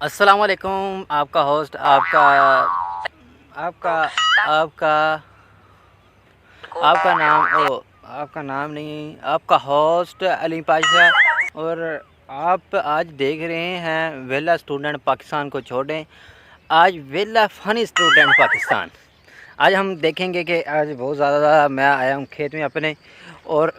अस्सलाम वालेकुम। आपका होस्ट आपका आपका आपका आपका नाम आपका नाम नहीं, आपका होस्ट अली पाशा। और आप आज देख रहे हैं वेला स्टूडेंट पाकिस्तान को छोड़ें, आज वेला फ़नी स्टूडेंट पाकिस्तान। आज हम देखेंगे कि आज बहुत ज़्यादा मैं आया हूँ खेत में अपने, और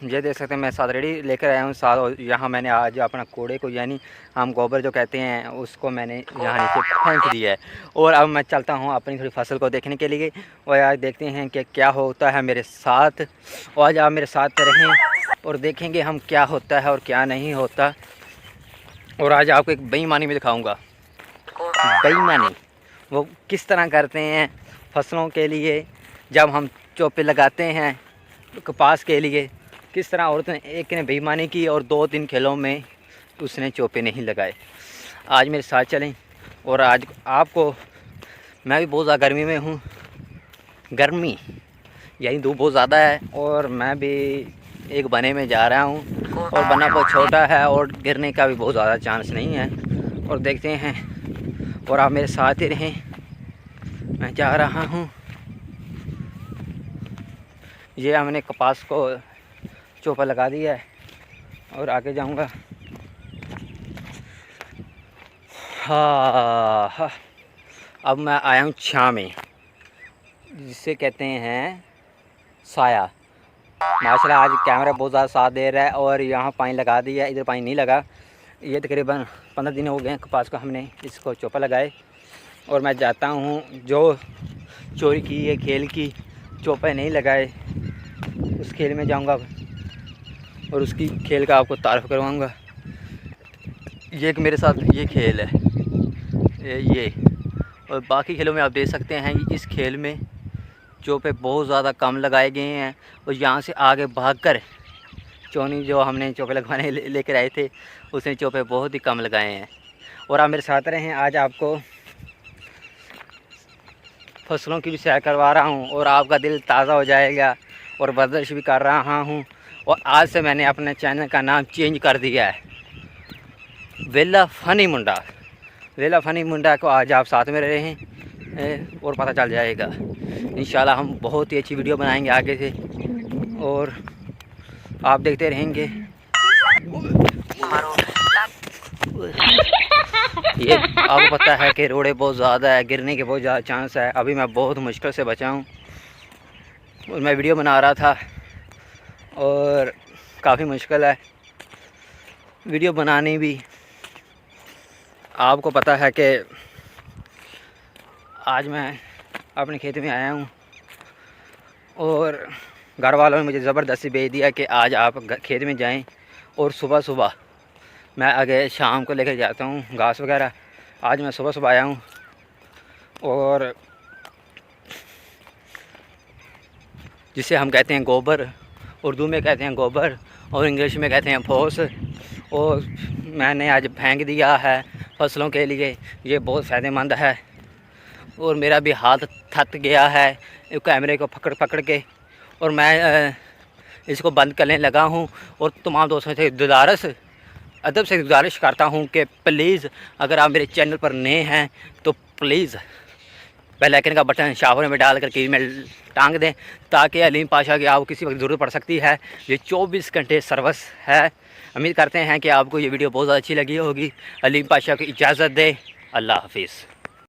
ये देख सकते हैं मैं साथ रेडी लेकर आया हूँ साथ। और यहाँ मैंने आज अपना कूड़े को, यानी हम गोबर जो कहते हैं, उसको मैंने यहाँ नीचे फेंक दिया है। और अब मैं चलता हूँ अपनी थोड़ी फसल को देखने के लिए, और आज देखते हैं कि क्या होता है मेरे साथ। और आज आप मेरे साथ रहें और देखेंगे हम क्या होता है और क्या नहीं होता। और आज आपको एक बेईमानी में दिखाऊँगा, बेईमानी वो किस तरह करते हैं फसलों के लिए। जब हम चौपे लगाते हैं कपास के लिए, किस तरह औरत ने एक ने बेईमानी की और 2-3 खेलों में उसने चौपे नहीं लगाए। आज मेरे साथ चलें। और आज आपको, मैं भी बहुत ज़्यादा गर्मी में हूँ, गर्मी यानी धूप बहुत ज़्यादा है, और मैं भी एक बने में जा रहा हूँ, और बना बहुत छोटा है और गिरने का भी बहुत ज़्यादा चांस नहीं है। और देखते हैं, और आप मेरे साथ ही रहें। मैं जा रहा हूँ, ये हमने कपास को चौपा लगा दिया है और आगे जाऊंगा। हाँ, अब मैं आया हूँ छाँव में, जिसे कहते हैं साया। माशाल्लाह आज कैमरा बहुत ज़्यादा साथ दे रहा है, और यहाँ पानी लगा दिया, इधर पानी नहीं लगा। ये तकरीबन 15 दिन हो गए हैं कपास को हमने इसको चौपा लगाए। और मैं जाता हूँ, जो चोरी की है खेल की, चौपा नहीं लगाए, उस खेल में जाऊँगा और उसकी खेल का आपको तारीफ़ करवाऊँगा। ये एक मेरे साथ ये खेल है, ये। और बाकी खेलों में आप देख सकते हैं इस खेल में चौपे बहुत ज़्यादा कम लगाए गए हैं, और यहाँ से आगे भागकर चोनी जो हमने चौपे लगवाने लेकर आए थे, उसने चौपे बहुत ही कम लगाए हैं। और आप मेरे साथ रहें, आज आपको फसलों की भी सैर करवा रहा हूँ और आपका दिल ताज़ा हो जाएगा। और वर्जिश भी कर रहा हूँ, और आज से मैंने अपने चैनल का नाम चेंज कर दिया है, वेला फ़नी मुंडा। वेला फ़नी मुंडा को आज आप साथ में रहें और पता चल जाएगा। इंशाल्लाह हम बहुत ही अच्छी वीडियो बनाएंगे आगे से, और आप देखते रहेंगे। ये आपको पता है कि रोड़े बहुत ज़्यादा है, गिरने के बहुत ज़्यादा चांस है। अभी मैं बहुत मुश्किल से बचा हूँ, और मैं वीडियो बना रहा था, और काफ़ी मुश्किल है वीडियो बनानी भी। आपको पता है कि आज मैं अपने खेत में आया हूँ, और घर वालों ने मुझे ज़बरदस्ती भेज दिया कि आज आप खेत में जाएं, और सुबह सुबह मैं आगे शाम को लेकर जाता हूँ घास वगैरह। आज मैं सुबह सुबह आया हूँ, और जिसे हम कहते हैं गोबर, उर्दू में कहते हैं गोबर और इंग्लिश में कहते हैं फॉस, और मैंने आज फेंक दिया है फसलों के लिए। ये बहुत फ़ायदेमंद है, और मेरा भी हाथ थक गया है कैमरे को पकड़ पकड़ के, और मैं इसको बंद करने लगा हूँ। और तमाम दोस्तों से अदब से गुजारिश करता हूँ कि प्लीज़ अगर आप मेरे चैनल पर नए हैं तो प्लीज़ बेल आइकन का बटन शावर में डाल कर ईमेल टांग दें, ताकि अलीम पाशा की आपको किसी वक्त ज़रूरत पड़ सकती है। ये 24 घंटे सर्विस है। उम्मीद करते हैं कि आपको ये वीडियो बहुत ज़्यादा अच्छी लगी होगी। अलीम पाशा को इजाज़त दें। अल्लाह हाफिज़।